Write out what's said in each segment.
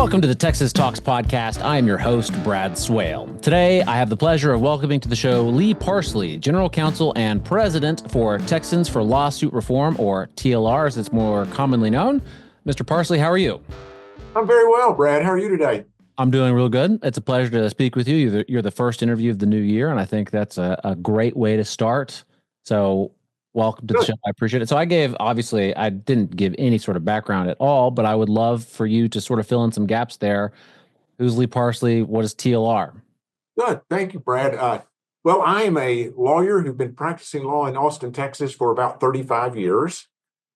Welcome to the Texas Talks podcast. I am your host, Brad Swale. Today, I have the pleasure of welcoming to the show Lee Parsley, General Counsel and President for Texans for Lawsuit Reform, or TLR as it's more commonly known. Mr. Parsley, how are you? I'm very well, Brad. How are you today? I'm doing real good. It's a pleasure to speak with you. You're the first interview of the new year, and I think that's a great way to start. So welcome to the show. I appreciate it. So I didn't give any sort of background at all, but I would love for you to sort of fill in some gaps there. Who's Lee Parsley? What is TLR? Good. Thank you, Brad. Well, I am a lawyer who's been practicing law in Austin, Texas for about 35 years.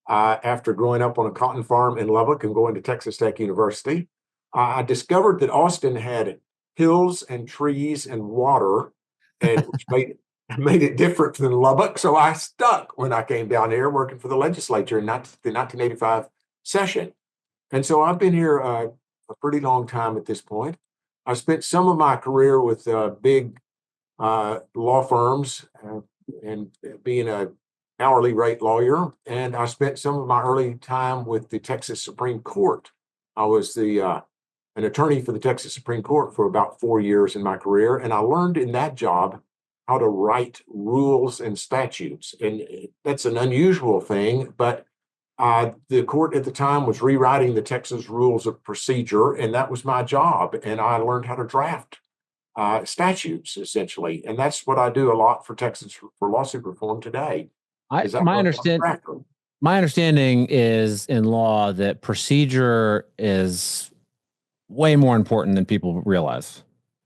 After growing up on a cotton farm in Lubbock and going to Texas Tech University, I discovered that Austin had hills and trees and water, and which made it different than Lubbock. So I stuck when I came down here working for the legislature in the 1985 session. And so I've been here a pretty long time at this point. I spent some of my career with big law firms and being an hourly rate lawyer. And I spent some of my early time with the Texas Supreme Court. I was an attorney for the Texas Supreme Court for about 4 years in my career. And I learned in that job how to write rules and statutes. And that's an unusual thing, but the court at the time was rewriting the Texas Rules of Procedure, and that was my job. And I learned how to draft statutes, essentially. And that's what I do a lot for Texans for Lawsuit Reform today. My understanding is in law that procedure is way more important than people realize.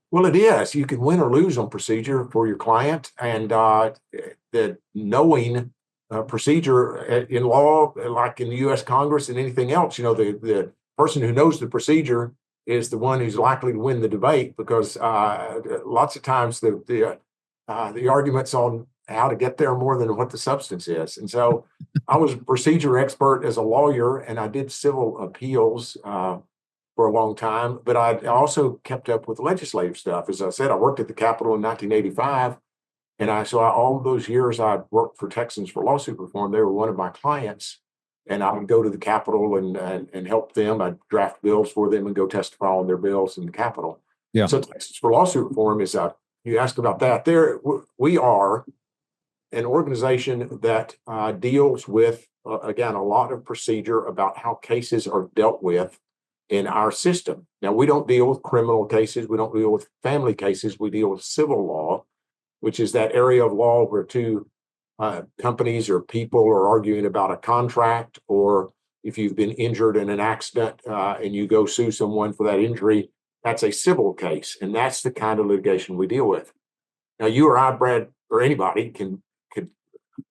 Well, it is. You can win or lose on procedure for your client, and the knowing procedure in law, like in the U.S. Congress and anything else, the person who knows the procedure is the one who's likely to win the debate, because lots of times the arguments on how to get there more than what the substance is. And so I was a procedure expert as a lawyer, and I did civil appeals for a long time, but I also kept up with legislative stuff. As I said, I worked at the Capitol in 1985, and all those years I worked for Texans for Lawsuit Reform. They were one of my clients, and I would go to the Capitol and help them. I'd draft bills for them and go testify on their bills in the Capitol. Yeah. So Texans for Lawsuit Reform is you asked about that. We are an organization that deals with, again, a lot of procedure about how cases are dealt with in our system. Now, we don't deal with criminal cases. We don't deal with family cases. We deal with civil law, which is that area of law where two companies or people are arguing about a contract, or if you've been injured in an accident and you go sue someone for that injury, that's a civil case. And that's the kind of litigation we deal with. Now, you or I, Brad, or anybody could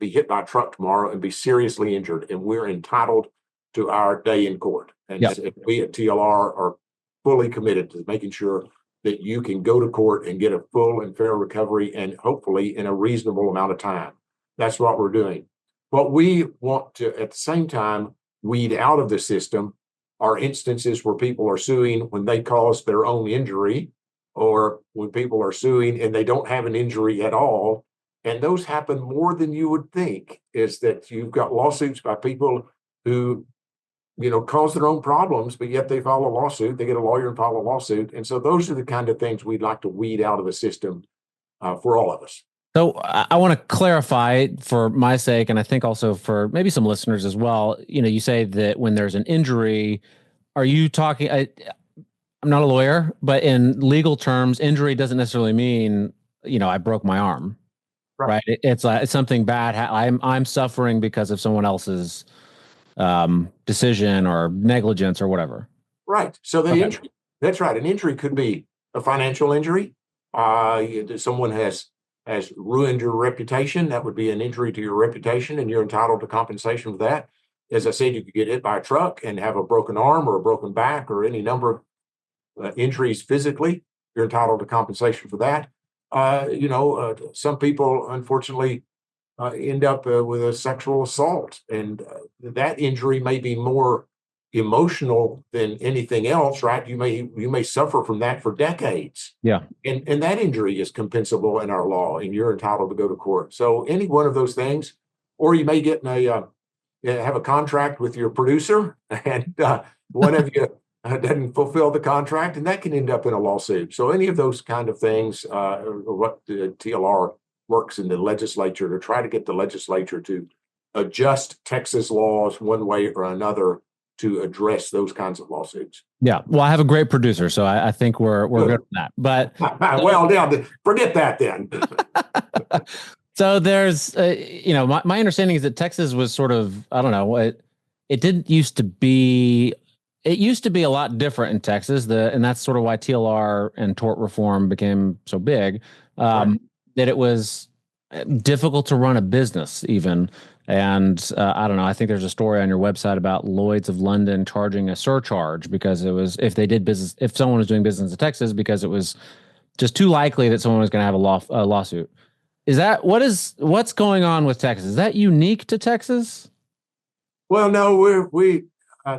be hit by a truck tomorrow and be seriously injured, and we're entitled to our day in court. And we at TLR are fully committed to making sure that you can go to court and get a full and fair recovery, and hopefully in a reasonable amount of time. That's what we're doing. What we want to, at the same time, weed out of the system are instances where people are suing when they cause their own injury, or when people are suing and they don't have an injury at all. And those happen more than you would think, is that you've got lawsuits by people who cause their own problems, but yet they file a lawsuit, they get a lawyer and file a lawsuit. And so those are the kind of things we'd like to weed out of the system for all of us. So I want to clarify for my sake, and I think also for maybe some listeners as well. You say that when there's an injury, are you talking, I'm not a lawyer, but in legal terms, injury doesn't necessarily mean, I broke my arm, right? It's something bad. I'm suffering because of someone else's decision or negligence or whatever. Right. So injury, that's right. An injury could be a financial injury. Someone has ruined your reputation. That would be an injury to your reputation, and you're entitled to compensation for that. As I said, you could get hit by a truck and have a broken arm or a broken back or any number of injuries physically. You're entitled to compensation for that. Some people, unfortunately, end up with a sexual assault, and that injury may be more emotional than anything else, right? You may suffer from that for decades. Yeah. And that injury is compensable in our law, and you're entitled to go to court. So any one of those things, or you may get have a contract with your producer, and one of you doesn't fulfill the contract, and that can end up in a lawsuit. So any of those kind of things, what the TLR works in the legislature to try to get the legislature to adjust Texas laws one way or another to address those kinds of lawsuits. Yeah. Well, I have a great producer, so I think we're good on that. But well, now forget that then. so there's, my understanding is that Texas was sort of, I don't know, it didn't used to be. It used to be a lot different in Texas, and that's sort of why TLR and tort reform became so big. Right. That it was difficult to run a business, even. And I don't know. I think there's a story on your website about Lloyd's of London charging a surcharge because it was if someone was doing business in Texas, because it was just too likely that someone was going to have a lawsuit. Is that what's going on with Texas? Is that unique to Texas? Well, no, we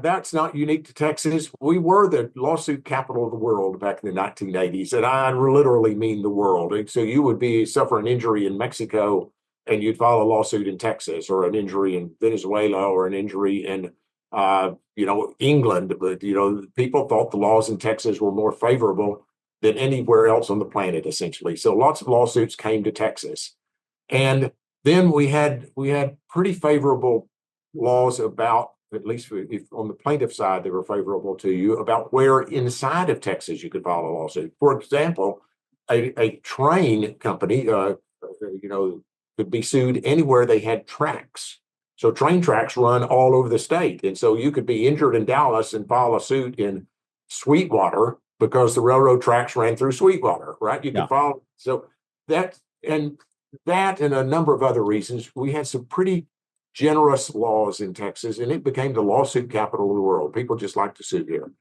that's not unique to Texas. We were the lawsuit capital of the world back in the 1980s, and I literally mean the world. And so you would suffer an injury in Mexico, and you'd file a lawsuit in Texas, or an injury in Venezuela, or an injury in England. But people thought the laws in Texas were more favorable than anywhere else on the planet, essentially. So lots of lawsuits came to Texas, and then we had pretty favorable laws about, at least if on the plaintiff side they were favorable to you, about where inside of Texas you could file a lawsuit. For example, a train company, could be sued anywhere they had tracks. So train tracks run all over the state, and so you could be injured in Dallas and file a suit in Sweetwater because the railroad tracks ran through Sweetwater, right? You could file. So that and a number of other reasons, we had some pretty generous laws in Texas, and it became the lawsuit capital of the world. People just like to sue here.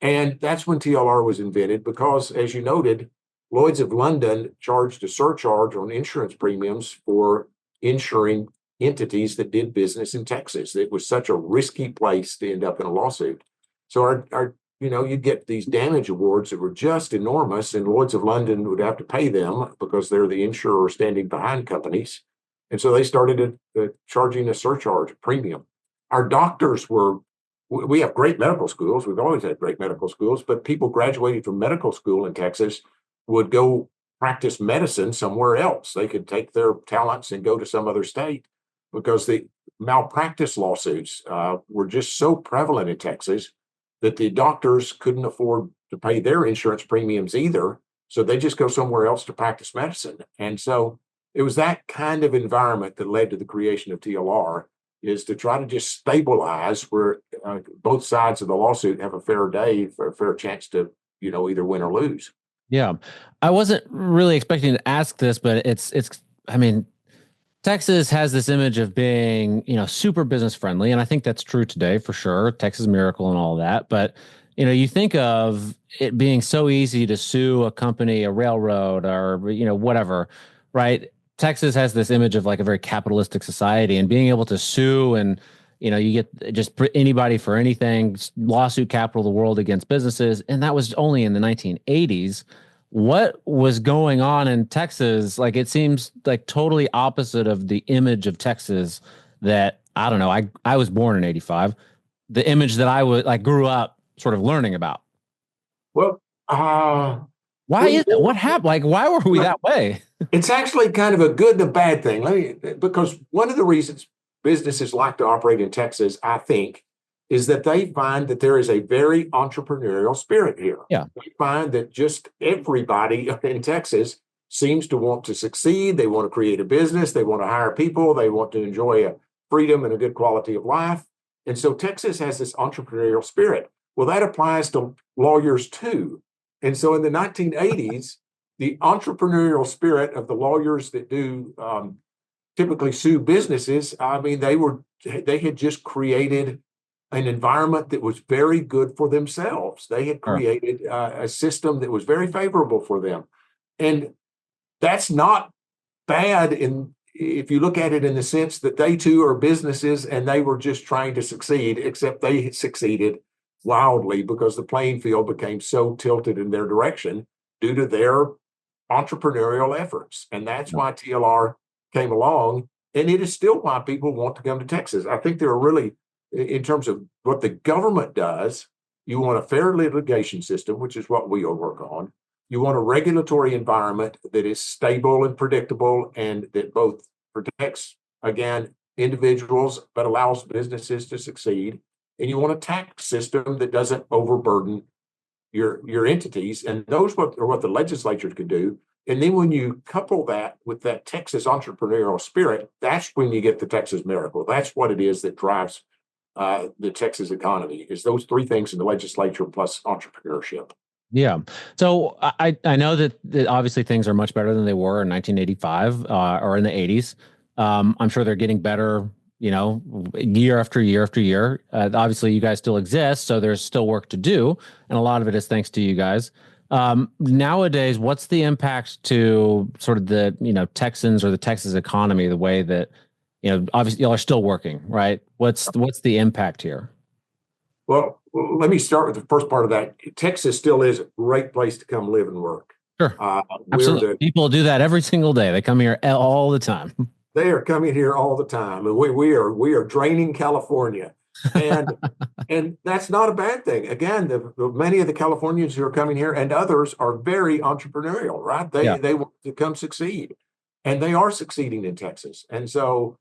And that's when TLR was invented, because, as you noted, Lloyd's of London charged a surcharge on insurance premiums for insuring entities that did business in Texas. It was such a risky place to end up in a lawsuit. So you get these damage awards that were just enormous, and Lloyd's of London would have to pay them because they're the insurer standing behind companies. And so they started charging a surcharge, a premium. Our doctors we have great medical schools. We've always had great medical schools, but people graduating from medical school in Texas would go practice medicine somewhere else. They could take their talents and go to some other state, because the malpractice lawsuits were just so prevalent in Texas that the doctors couldn't afford to pay their insurance premiums either. So they just go somewhere else to practice medicine. And so it was that kind of environment that led to the creation of TLR, is to try to just stabilize where both sides of the lawsuit have a fair chance to, either win or lose. Yeah. I wasn't really expecting to ask this, but I mean, Texas has this image of being, super business friendly. And I think that's true today for sure. Texas Miracle and all that. But, you think of it being so easy to sue a company, a railroad, or, whatever, right? Texas has this image of like a very capitalistic society, and being able to sue, and you get just anybody for anything, lawsuit capital of the world against businesses. And that was only in the 1980s. What was going on in Texas? Like, it seems like totally opposite of the image of Texas that, I don't know, I was born in 85, the image that I grew up sort of learning about. Well, why is it? What happened? Like, why were we that way? It's actually kind of a good and a bad thing. Because one of the reasons businesses like to operate in Texas, I think, is that they find that there is a very entrepreneurial spirit here. Yeah. They find that just everybody in Texas seems to want to succeed. They want to create a business. They want to hire people. They want to enjoy a freedom and a good quality of life. And so Texas has this entrepreneurial spirit. Well, that applies to lawyers too. And so in the 1980s, the entrepreneurial spirit of the lawyers that do typically sue businesses, I mean, they had just created an environment that was very good for themselves. They had created a system that was very favorable for them. And that's not bad if you look at it in the sense that they too are businesses and they were just trying to succeed, except they succeeded wildly because the playing field became so tilted in their direction due to their entrepreneurial efforts. And that's why TLR came along. And it is still why people want to come to Texas. I think there are really, in terms of what the government does, You want a fair litigation system, which is what we all work on. You want a regulatory environment that is stable and predictable and that both protects, again, individuals, but allows businesses to succeed. And you want a tax system that doesn't overburden your entities. And those are what the legislature could do. And then when you couple that with that Texas entrepreneurial spirit, that's when you get the Texas miracle. That's what it is that drives the Texas economy, is those three things in the legislature plus entrepreneurship. Yeah. So I know that obviously things are much better than they were in 1985 or in the 80s. I'm sure they're getting better, year after year after year. Obviously, you guys still exist, so there's still work to do, and a lot of it is thanks to you guys. Nowadays, what's the impact to sort of the Texans or the Texas economy? The way that obviously y'all are still working, right? What's the impact here? Well, let me start with the first part of that. Texas still is a great place to come live and work. Sure. Absolutely. People do that every single day. They come here all the time. They are coming here all the time, and we are draining California, and and that's not a bad thing. Again, many of the Californians who are coming here and others are very entrepreneurial, right? They want to come succeed, and they are succeeding in Texas. And so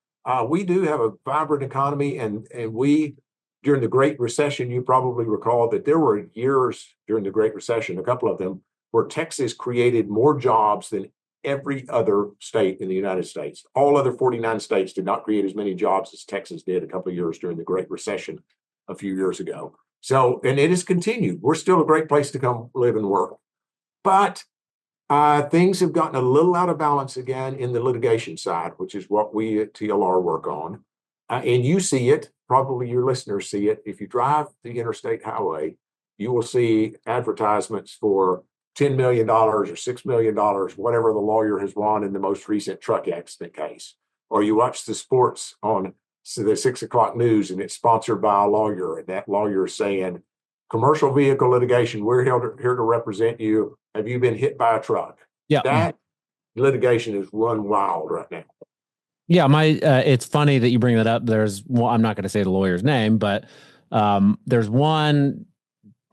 we do have a vibrant economy, and we, during the Great Recession, you probably recall that there were years during the Great Recession, a couple of them, where Texas created more jobs than every other state in the United States. All other 49 states did not create as many jobs as Texas did a couple of years during the Great Recession a few years ago. So, and it has continued. We're still a great place to come live and work. But things have gotten a little out of balance again in the litigation side, which is what we at TLR work on. And you see it, probably your listeners see it. If you drive the interstate highway, you will see advertisements for $10 million or $6 million, whatever the lawyer has won in the most recent truck accident case. Or you watch the sports on the 6 o'clock news and it's sponsored by a lawyer, and that lawyer is saying, commercial vehicle litigation, we're here to represent you. Have you been hit by a truck? Yeah. That litigation is run wild right now. Yeah, it's funny that you bring that up. I'm not going to say the lawyer's name, but there's one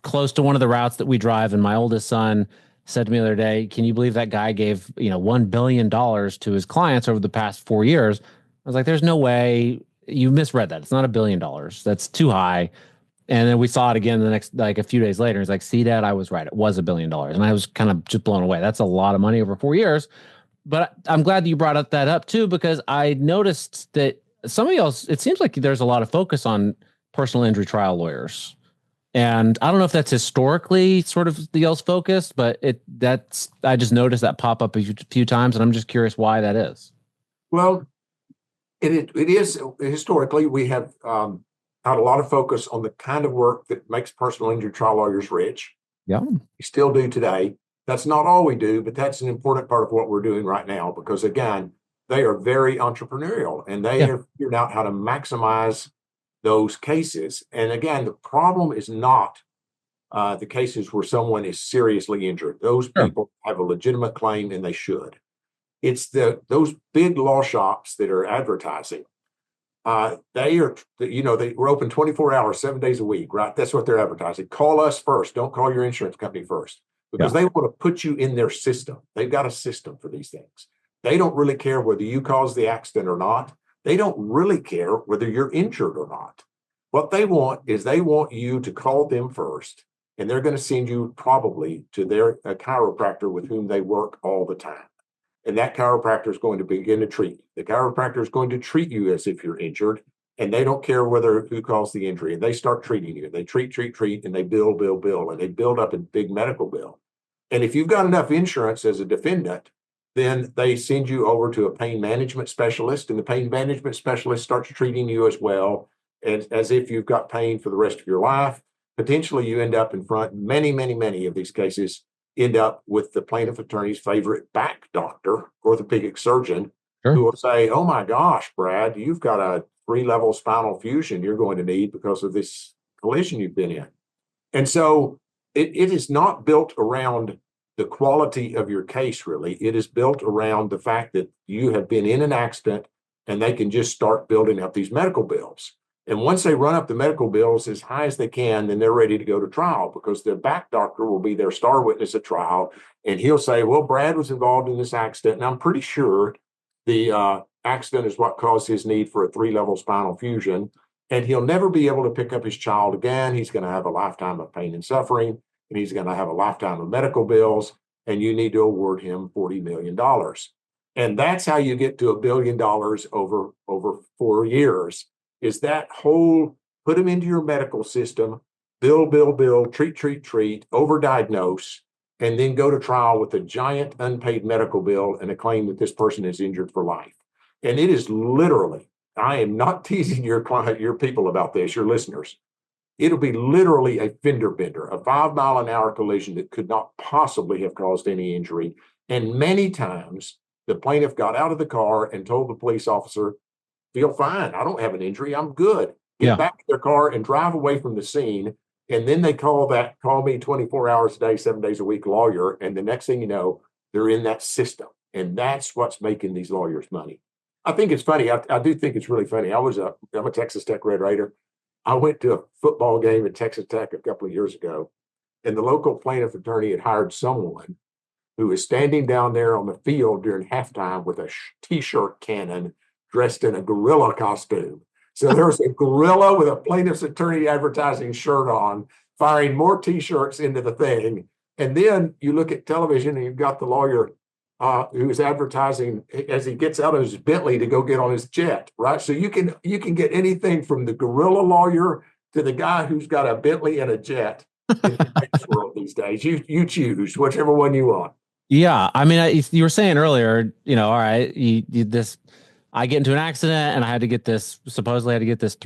close to one of the routes that we drive, and my oldest son said to me the other day, "Can you believe that guy gave $1 billion to his clients over the past 4 years?" I was like, "There's no way. You misread that. It's not $1 billion. That's too high." And then we saw it again the next, like a few days later. He's like, "See, Dad, I was right. It was $1 billion." And I was kind of just blown away. That's a lot of money over 4 years. But I'm glad that you brought that up too, because I noticed that some of y'all, it seems like there's a lot of focus on personal injury trial lawyers. And I don't know if that's historically sort of the y'all's focus, but I just noticed that pop up a few times, and I'm just curious why that is. Well, it is historically, we have had a lot of focus on the kind of work that makes personal injury trial lawyers rich. Yeah. We still do today. That's not all we do, but that's an important part of what we're doing right now, because again, they are very entrepreneurial and they have figured out how to maximize those cases. And again, the problem is not the cases where someone is seriously injured. Those people have a legitimate claim and they should. It's those big law shops that are advertising. We're open 24 hours, 7 days a week, right? That's what they're advertising. Call us first. Don't call your insurance company first, because they want to put you in their system. They've got a system for these things. They don't really care whether you caused the accident or not. They don't really care whether you're injured or not. What they want is they want you to call them first, and they're going to send you probably to a chiropractor with whom they work all the time. And that chiropractor is going to begin to treat you. The chiropractor is going to treat you as if you're injured, and they don't care who caused the injury. And they start treating you. They treat, and they bill, and they build up a big medical bill. And if you've got enough insurance as a defendant, then they send you over to a pain management specialist, and the pain management specialist starts treating you as well as if you've got pain for the rest of your life. Potentially, you end up in front. Many of these cases end up with the plaintiff attorney's favorite back doctor, orthopedic surgeon, who will say, "Oh my gosh, Brad, you've got a 3-level spinal fusion you're going to need because of this collision you've been in." And so it is not built around the quality of your case, really. It is built around the fact that you have been in an accident and they can just start building up these medical bills. And once they run up the medical bills as high as they can, then they're ready to go to trial because the back doctor will be their star witness at trial. And he'll say, well, Brad was involved in this accident. And I'm pretty sure the accident is what caused his need for a 3-level spinal fusion. And he'll never be able to pick up his child again. He's going to have a lifetime of pain and suffering, and he's going to have a lifetime of medical bills. And you need to award him $40 million. And that's how you get to $1 billion over 4 years, is that whole put them into your medical system, bill, treat, overdiagnose, and then go to trial with a giant unpaid medical bill and a claim that this person is injured for life. And it is literally, I am not teasing your client, your people about this, your listeners. It'll be literally a fender bender, a 5-mile-an-hour collision that could not possibly have caused any injury. And many times the plaintiff got out of the car and told the police officer, feel fine. I don't have an injury. I'm good. Get back to their car and drive away from the scene. And then they call me 24 hours a day, 7 days a week lawyer. And the next thing you know, they're in that system. And that's what's making these lawyers money. I think it's funny. I do think it's really funny. I'm a Texas Tech Red Raider. I went to a football game at Texas Tech a couple of years ago, and the local plaintiff attorney had hired someone who was standing down there on the field during halftime with a T-shirt cannon dressed in a gorilla costume. So there was a gorilla with a plaintiff's attorney advertising shirt on, firing more T-shirts into the thing. And then you look at television and you've got the lawyer who is advertising as he gets out of his Bentley to go get on his jet, right? So you can get anything from the gorilla lawyer to the guy who's got a Bentley and a jet in today's world these days. You choose whichever one you want. Yeah, I mean, you were saying earlier, all right, I get into an accident and I had to get this, supposedly I had to get this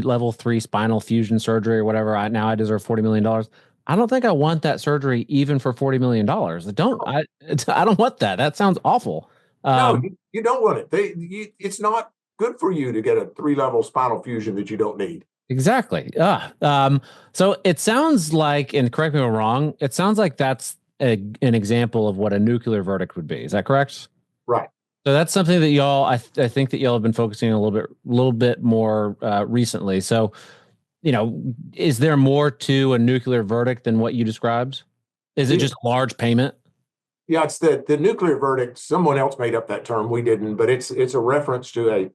level 3 spinal fusion surgery or whatever. Now I deserve $40 million. I don't think I want that surgery even for $40 million. I don't want that. That sounds awful. No, you don't want it. It's not good for you to get a 3-level spinal fusion that you don't need. Exactly. So it sounds like, and correct me if I'm wrong, it sounds like that's an example of what a nuclear verdict would be. Is that correct? Right. So that's something that y'all, I think that y'all have been focusing a little bit more recently. So, is there more to a nuclear verdict than what you described? Is it just a large payment? Yeah, it's the nuclear verdict. Someone else made up that term. We didn't, but it's a reference to a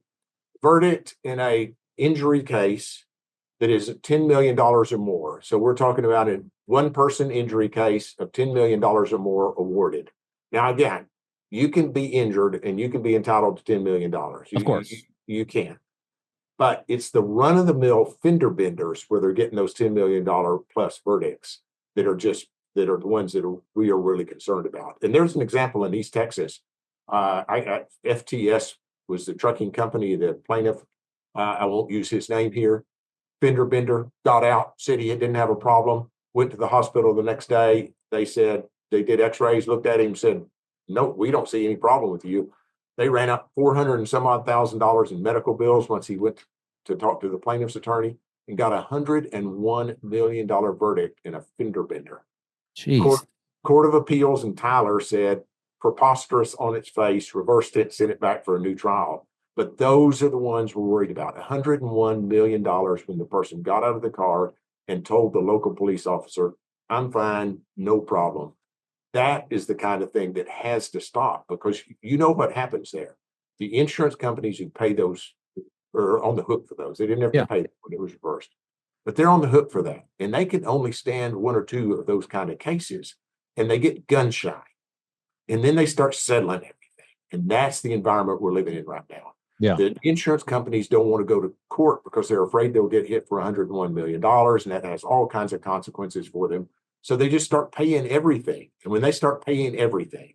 verdict in a injury case that is $10 million or more. So we're talking about a one-person injury case of $10 million or more awarded. Now, again, you can be injured and you can be entitled to $10 million. Of course. You can. But it's the run-of-the-mill fender benders where they're getting those $10 million plus verdicts that are the ones that we are really concerned about. And there's an example in East Texas. FTS was the trucking company, the plaintiff. I won't use his name here. Fender bender got out, said he didn't have a problem, went to the hospital the next day. They said they did x-rays, looked at him, said, no, we don't see any problem with you. They ran up $400 and some odd thousand in medical bills once he went to talk to the plaintiff's attorney and got $101 million verdict in a fender bender. Jeez. Court of Appeals in Tyler said preposterous on its face, reversed it, sent it back for a new trial. But those are the ones we're worried about. $101 million when the person got out of the car and told the local police officer, I'm fine, no problem. That is the kind of thing that has to stop, because you know what happens there. The insurance companies who pay those are on the hook for those. They didn't have to pay them when it was reversed, but they're on the hook for that. And they can only stand one or two of those kind of cases, and they get gun shy. And then they start settling everything. And that's the environment we're living in right now. Yeah. The insurance companies don't want to go to court because they're afraid they'll get hit for $101 million. And that has all kinds of consequences for them. So they just start paying everything. And when they start paying everything,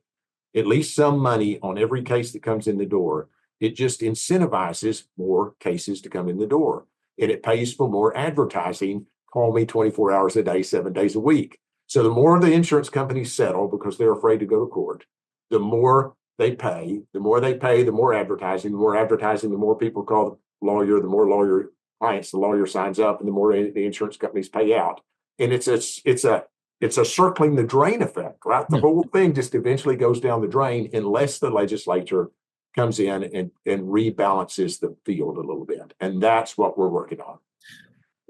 at least some money on every case that comes in the door, it just incentivizes more cases to come in the door. And it pays for more advertising. Call me 24 hours a day, 7 days a week. So the more the insurance companies settle because they're afraid to go to court, the more they pay. The more they pay, the more advertising. The more advertising, the more people call the lawyer. The more lawyer clients the lawyer signs up, and the more the insurance companies pay out. And it's a circling the drain effect, right? The whole thing just eventually goes down the drain unless the legislature comes in and rebalances the field a little bit. And that's what we're working on.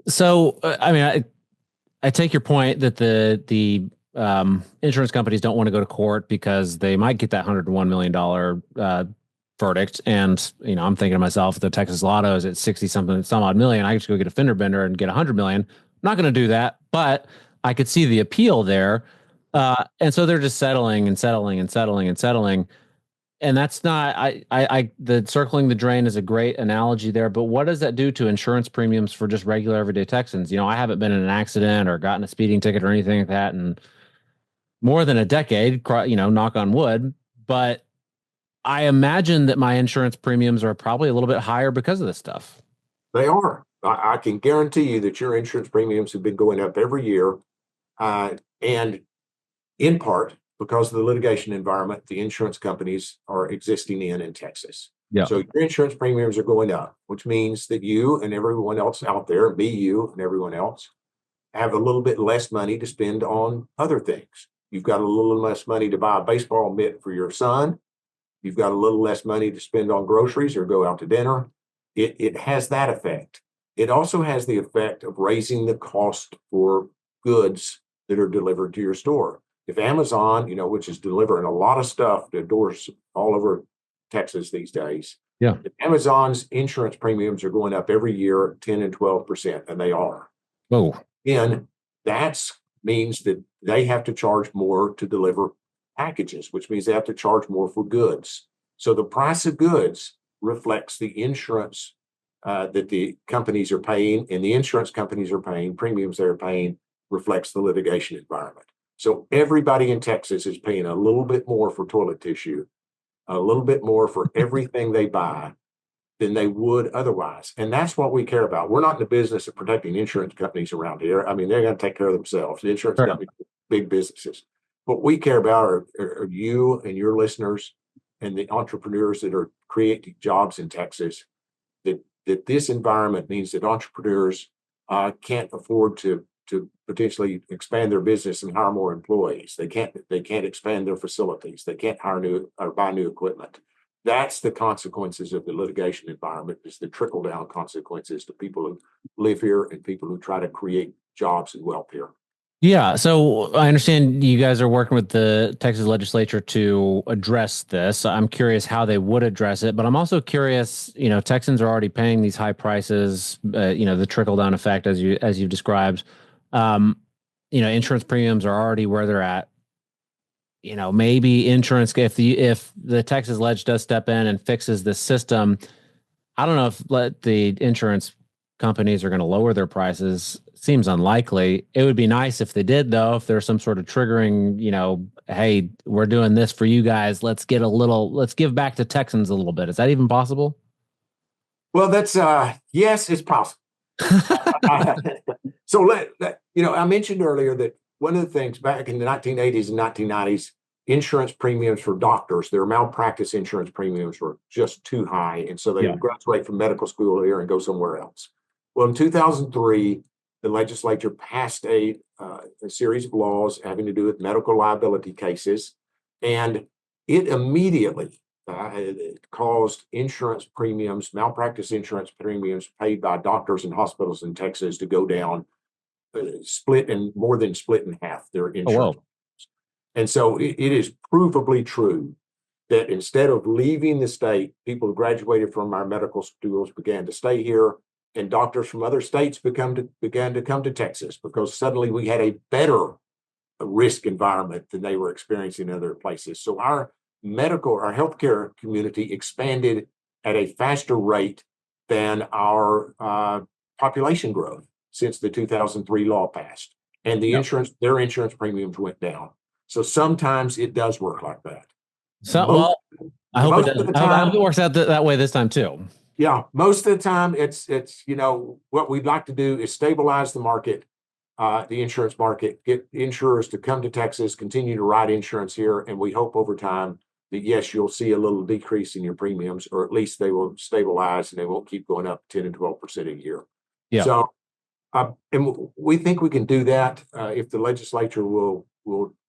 So, I mean, I take your point that the insurance companies don't want to go to court because they might get that $101 million verdict. And I'm thinking to myself, the Texas Lotto is at 60 something, some odd million. I could just go get a fender bender and get 100 million. I'm not going to do that, but I could see the appeal there. And so they're just settling and settling and settling and settling. And that's not the circling the drain is a great analogy there, but what does that do to insurance premiums for just regular everyday Texans? I haven't been in an accident or gotten a speeding ticket or anything like that in more than a decade, knock on wood, but I imagine that my insurance premiums are probably a little bit higher because of this stuff. They are. I can guarantee you that your insurance premiums have been going up every year, and in part because of the litigation environment the insurance companies are existing in Texas. Yeah. So your insurance premiums are going up, which means that you and everyone else out there, me, you, and everyone else, have a little bit less money to spend on other things. You've got a little less money to buy a baseball mitt for your son. You've got a little less money to spend on groceries or go out to dinner. It has that effect. It also has the effect of raising the cost for goods that are delivered to your store. If Amazon, which is delivering a lot of stuff to doors all over Texas these days, Yeah. if Amazon's insurance premiums are going up every year 10 and 12%, and they are. Oh. And that means that they have to charge more to deliver packages, which means they have to charge more for goods. So the price of goods reflects the insurance that the companies are paying, and the insurance companies are paying, premiums they're paying reflects the litigation environment. So everybody in Texas is paying a little bit more for toilet tissue, a little bit more for everything they buy than they would otherwise. And that's what we care about. We're not in the business of protecting insurance companies around here. I mean, they're going to take care of themselves. The insurance Sure. companies are big businesses. What we care about are you and your listeners and the entrepreneurs that are creating jobs in Texas. That this environment means that entrepreneurs can't afford to potentially expand their business and hire more employees. They can't expand their facilities. They can't hire new or buy new equipment. That's the consequences of the litigation environment, is the trickle down consequences to people who live here and people who try to create jobs and wealth here. Yeah, so I understand you guys are working with the Texas legislature to address this. I'm curious how they would address it, but I'm also curious, Texans are already paying these high prices, the trickle down effect as you've described. Um, insurance premiums are already where they're at. Maybe insurance, if the Texas ledge does step in and fixes this system, I don't know if the insurance companies are going to lower their prices. Seems unlikely. It would be nice if they did, though, if there's some sort of triggering, hey, we're doing this for you guys. Let's give back to Texans a little bit. Is that even possible? Well, that's yes, it's possible. So I mentioned earlier that one of the things back in the 1980s and 1990s, insurance premiums for doctors, their malpractice insurance premiums were just too high. And so they would graduate from medical school here and go somewhere else. Well, in 2003, the legislature passed a series of laws having to do with medical liability cases. And it immediately it caused insurance premiums, malpractice insurance premiums paid by doctors and hospitals in Texas to go down, more than split in half their insurance. Oh, and so it is provably true that instead of leaving the state, people who graduated from our medical schools began to stay here, and doctors from other states began to come to Texas because suddenly we had a better risk environment than they were experiencing in other places. So our healthcare community expanded at a faster rate than our population growth since the 2003 law passed, and their insurance premiums went down. So sometimes it does work like that. I hope it does. I hope it works out that way this time too. Yeah, most of the time it's what we'd like to do is stabilize the market, the insurance market, get insurers to come to Texas, continue to write insurance here, and we hope over time that yes, you'll see a little decrease in your premiums, or at least they will stabilize and they won't keep going up 10 and 12% a year. Yeah. So, and we think we can do that if the legislature will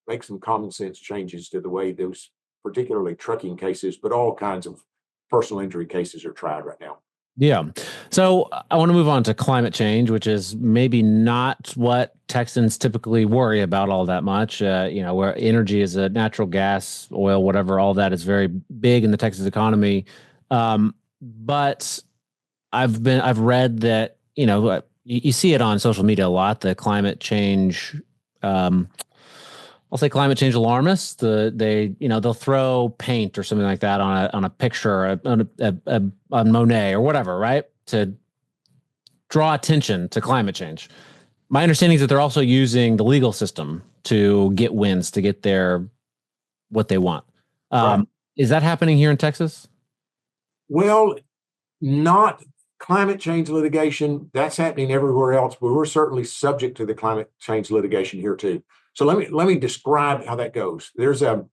make some common sense changes to the way those, particularly trucking cases, but all kinds of personal injury cases are tried right now. Yeah. So I want to move on to climate change, which is maybe not what Texans typically worry about all that much. Where energy is a natural gas, oil, whatever, all that is very big in the Texas economy. But I've read that, you see it on social media a lot, the climate change, um, I'll say climate change alarmists. They'll throw paint or something like that on a picture, on Monet or whatever, right? To draw attention to climate change. My understanding is that they're also using the legal system to get wins, to get their what they want. Right. Is that happening here in Texas? Well, not climate change litigation. That's happening everywhere else, but we're certainly subject to the climate change litigation here too. So let me describe how that goes. There's a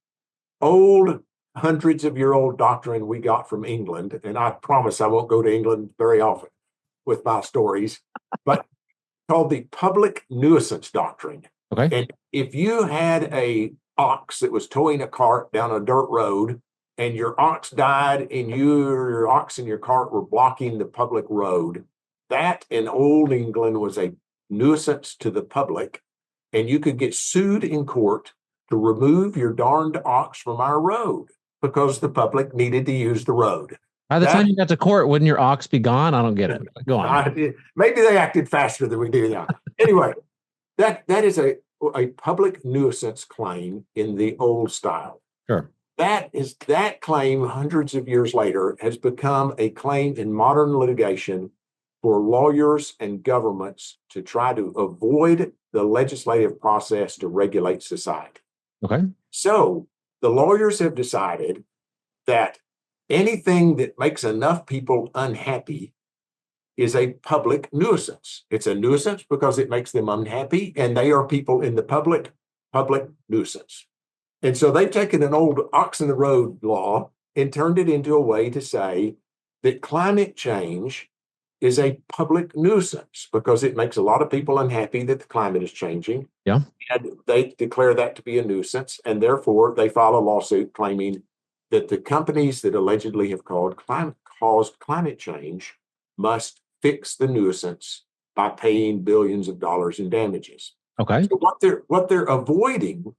old hundreds of year old doctrine we got from England, and I promise I won't go to England very often with my stories, but called the public nuisance doctrine. Okay. And if you had a ox that was towing a cart down a dirt road and your ox died and your ox and your cart were blocking the public road, that in old England was a nuisance to the public, and you could get sued in court to remove your darned ox from our road because the public needed to use the road. By the That time you got to court, wouldn't your ox be gone? I don't get it. Go on. maybe they acted faster than we do now. Anyway, that is a public nuisance claim in the old style. Sure. That claim hundreds of years later has become a claim in modern litigation for lawyers and governments to try to avoid the legislative process to regulate society. Okay. So the lawyers have decided that anything that makes enough people unhappy is a public nuisance. It's a nuisance because it makes them unhappy, and they are people in the public nuisance. And so they've taken an old ox in the road law and turned it into a way to say that climate change is a public nuisance because it makes a lot of people unhappy that the climate is changing. Yeah. And they declare that to be a nuisance. And therefore, they file a lawsuit claiming that the companies that allegedly have caused climate change must fix the nuisance by paying billions of dollars in damages. Okay. So what they're avoiding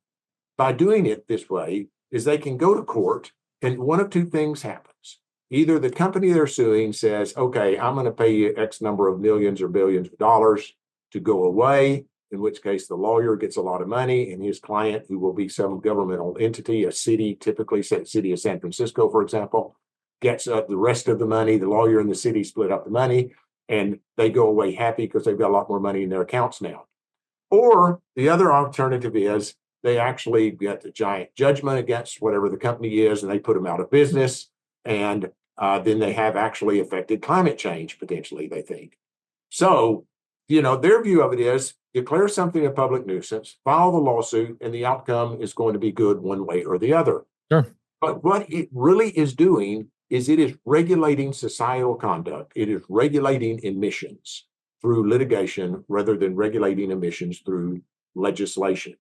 by doing it this way is they can go to court and one of two things happens. Either the company they're suing says, okay, I'm going to pay you X number of millions or billions of dollars to go away, in which case the lawyer gets a lot of money and his client, who will be some governmental entity, a city, typically city of San Francisco, for example, gets the rest of the money. The lawyer and the city split up the money and they go away happy because they've got a lot more money in their accounts now. Or the other alternative is they actually get the giant judgment against whatever the company is, and they put them out of business. And then they have actually affected climate change, potentially, they think. So, their view of it is declare something a public nuisance, file the lawsuit, and the outcome is going to be good one way or the other. Sure. But what it really is doing is it is regulating societal conduct. It is regulating emissions through litigation rather than regulating emissions through legislation.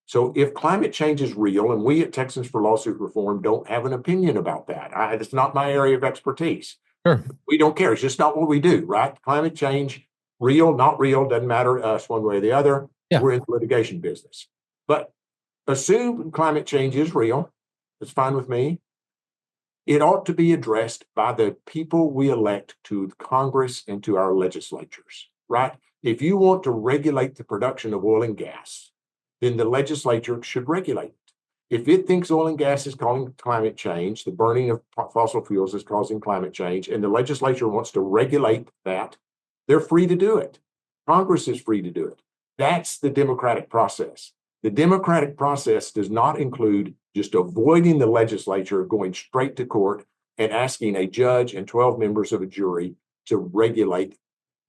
So if climate change is real, and we at Texans for Lawsuit Reform don't have an opinion about that, it's not my area of expertise. Sure. We don't care. It's just not what we do, right? Climate change, real, not real, doesn't matter to us one way or the other. Yeah. We're in the litigation business. But assume climate change is real. It's fine with me. It ought to be addressed by the people we elect to Congress and to our legislatures, right? If you want to regulate the production of oil and gas, then the legislature should regulate it. If it thinks oil and gas is causing climate change, the burning of fossil fuels is causing climate change, and the legislature wants to regulate that, they're free to do it. Congress is free to do it. That's the democratic process. The democratic process does not include just avoiding the legislature, going straight to court and asking a judge and 12 members of a jury to regulate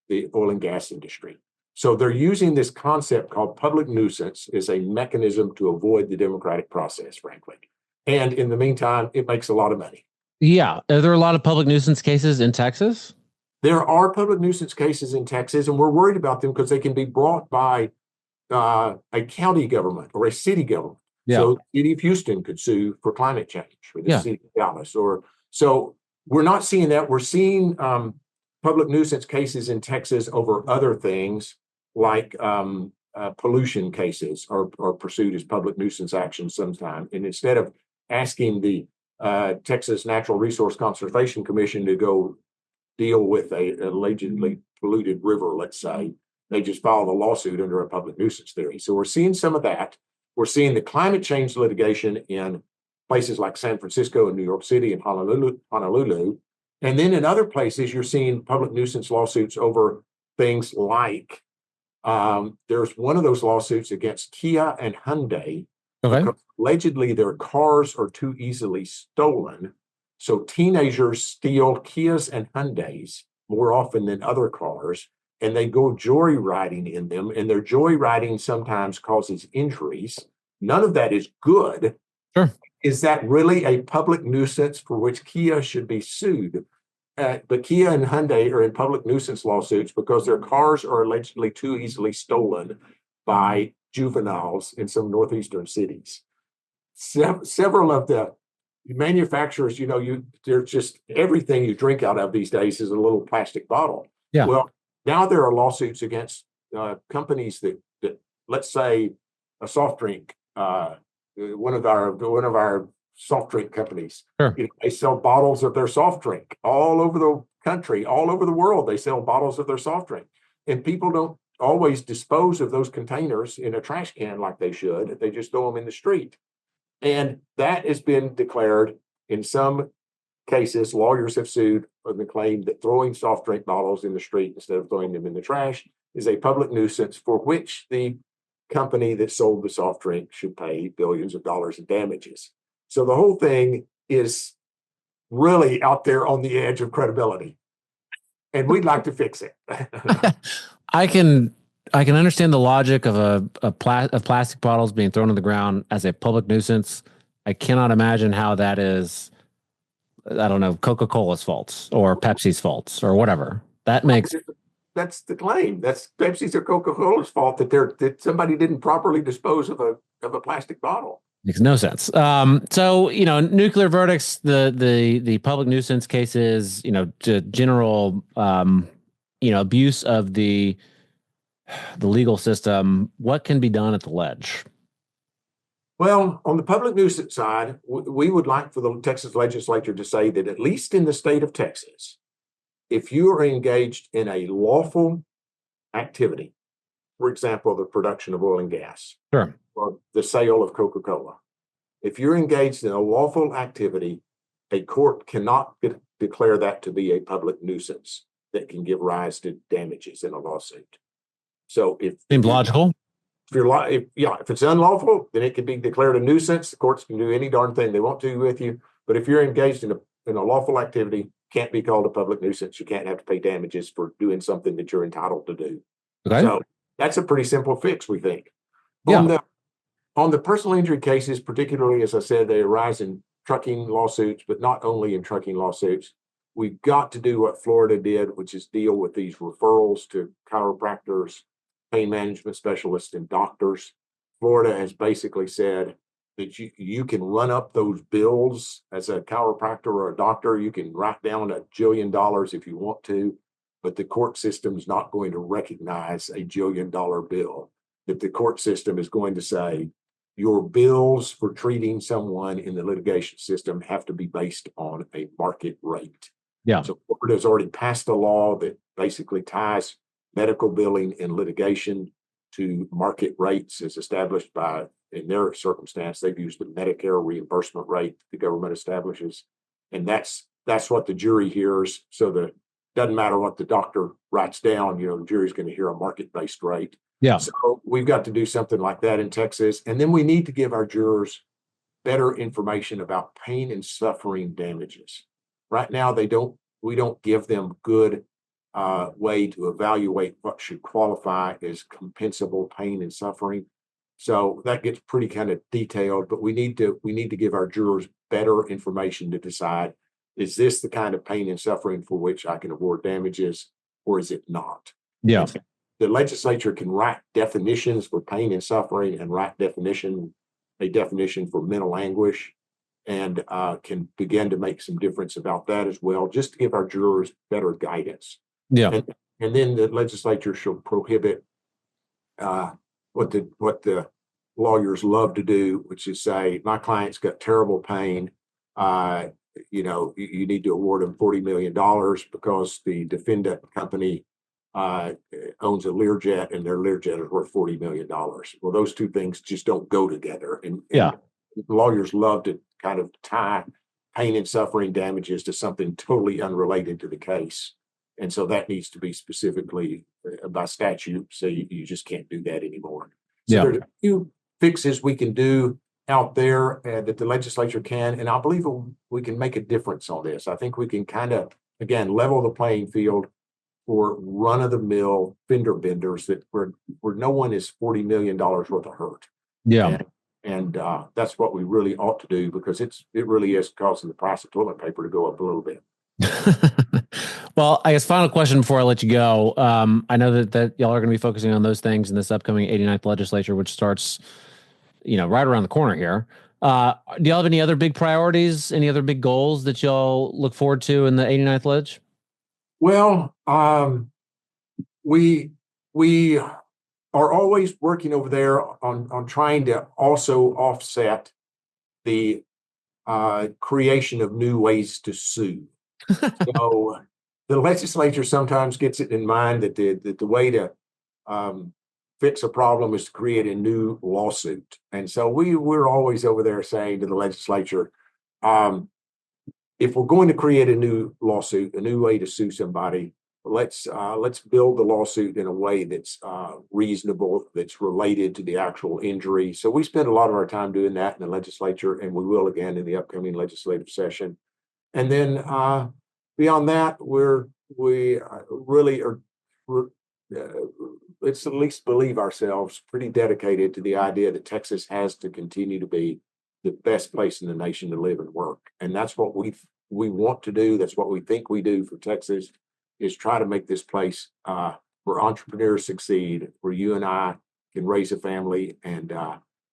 the oil and gas industry. So they're using this concept called public nuisance as a mechanism to avoid the democratic process, frankly. And in the meantime, it makes a lot of money. Yeah. Are there a lot of public nuisance cases in Texas? There are public nuisance cases in Texas, and we're worried about them because they can be brought by a county government or a city government. Yeah. So the city of Houston could sue for climate change, or the city of Dallas. So we're not seeing that. We're seeing public nuisance cases in Texas over other things like pollution cases are pursued as public nuisance actions sometimes. And instead of asking the Texas Natural Resource Conservation Commission to go deal with a allegedly polluted river, let's say, they just filed a lawsuit under a public nuisance theory. So we're seeing some of that. We're seeing the climate change litigation in places like San Francisco and New York City and Honolulu. And then in other places, you're seeing public nuisance lawsuits over things like there's one of those lawsuits against Kia and Hyundai. Okay. Because allegedly their cars are too easily stolen. So teenagers steal Kias and Hyundais more often than other cars, and they go joyriding in them, and their joyriding sometimes causes injuries. None of that is good. Sure. Is that really a public nuisance for which Kia should be sued? But Kia and Hyundai are in public nuisance lawsuits because their cars are allegedly too easily stolen by juveniles in some northeastern cities. Several of the manufacturers, they're just everything you drink out of these days is a little plastic bottle. Yeah. Well, now there are lawsuits against companies that let's say a soft drink, one of our soft drink companies. Sure. They sell bottles of their soft drink all over the country, all over the world. They sell bottles of their soft drink, and people don't always dispose of those containers in a trash can like they should. They just throw them in the street. And that has been declared in some cases. Lawyers have sued on the claim that throwing soft drink bottles in the street instead of throwing them in the trash is a public nuisance for which the company that sold the soft drink should pay billions of dollars in damages. So the whole thing is really out there on the edge of credibility, and we'd like to fix it. I can understand the logic of plastic bottles being thrown on the ground as a public nuisance. I cannot imagine how that is, I don't know, Coca-Cola's faults or Pepsi's faults or whatever. That's the claim. That's Pepsi's or Coca-Cola's fault that somebody didn't properly dispose of a plastic bottle. Makes no sense. So, nuclear verdicts, the public nuisance cases, general, abuse of the legal system. What can be done at the ledge? Well, on the public nuisance side, we would like for the Texas legislature to say that at least in the state of Texas, if you are engaged in a lawful activity, for example, the production of oil and gas, sure, or the sale of Coca-Cola, if you're engaged in a lawful activity, a court cannot declare that to be a public nuisance that can give rise to damages in a lawsuit. So seems logical. If it's unlawful, then it can be declared a nuisance. The courts can do any darn thing they want to with you. But if you're engaged in a lawful activity, can't be called a public nuisance. You can't have to pay damages for doing something that you're entitled to do. Okay. So that's a pretty simple fix, we think. Yeah. On the personal injury cases, particularly, as I said, they arise in trucking lawsuits, but not only in trucking lawsuits. We've got to do what Florida did, which is deal with these referrals to chiropractors, pain management specialists, and doctors. Florida has basically said that you can run up those bills as a chiropractor or a doctor. You can write down $1 jillion if you want to, but the court system is not going to recognize $1 jillion bill. That the court system is going to say your bills for treating someone in the litigation system have to be based on a market rate. Yeah. So Florida has already passed a law that basically ties medical billing in litigation to market rates as established by, in their circumstance, they've used the Medicare reimbursement rate the government establishes. And that's what the jury hears. So that doesn't matter what the doctor writes down, the jury's going to hear a market-based rate. Yeah. So we've got to do something like that in Texas. And then we need to give our jurors better information about pain and suffering damages. Right now, we don't give them good way to evaluate what should qualify as compensable pain and suffering. So that gets pretty kind of detailed, but we need to give our jurors better information to decide, is this the kind of pain and suffering for which I can award damages, or is it not? Yeah. The legislature can write definitions for pain and suffering and write a definition for mental anguish, and can begin to make some difference about that as well, just to give our jurors better guidance. Yeah. And then the legislature shall prohibit what the lawyers love to do, which is say, my client's got terrible pain. You need to award them $40 million because the defendant company owns a Learjet and their Learjet is worth $40 million. Well, those two things just don't go together. And lawyers love to kind of tie pain and suffering damages to something totally unrelated to the case. And so that needs to be specifically by statute. So you just can't do that anymore. So there's a few fixes we can do out there that the legislature can, and I believe we can make a difference on this. I think we can kind of, again, level the playing field for run-of-the-mill fender benders that where no one is $40 million worth of hurt. Yeah. And that's what we really ought to do, because it really is causing the price of toilet paper to go up a little bit. Well, I guess final question before I let you go. I know that y'all are going to be focusing on those things in this upcoming 89th legislature, which starts, right around the corner here. Do y'all have any other big priorities, any other big goals that y'all look forward to in the 89th ledge? Well, we are always working over there on trying to also offset the creation of new ways to sue. So the legislature sometimes gets it in mind that the way to fix a problem is to create a new lawsuit. And so we're always over there saying to the legislature, if we're going to create a new lawsuit, a new way to sue somebody, let's build the lawsuit in a way that's reasonable, that's related to the actual injury. So we spend a lot of our time doing that in the legislature, and we will again in the upcoming legislative session. And then beyond that, we really are, let's at least believe ourselves pretty dedicated to the idea that Texas has to continue to be the best place in the nation to live and work. And that's what we want to do. That's what we think we do for Texas, is try to make this place where entrepreneurs succeed, where you and I can raise a family, and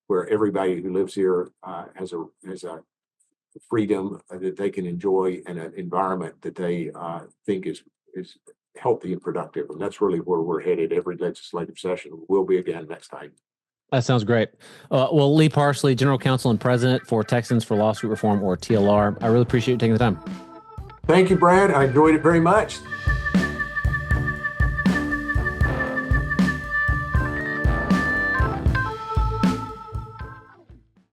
where everybody who lives here has a freedom that they can enjoy, and an environment that they think is healthy and productive. And that's really where we're headed every legislative session. We'll be again next time. That sounds great. Well, Lee Parsley, General Counsel and President for Texans for Lawsuit Reform, or TLR. I really appreciate you taking the time. Thank you, Brad. I enjoyed it very much.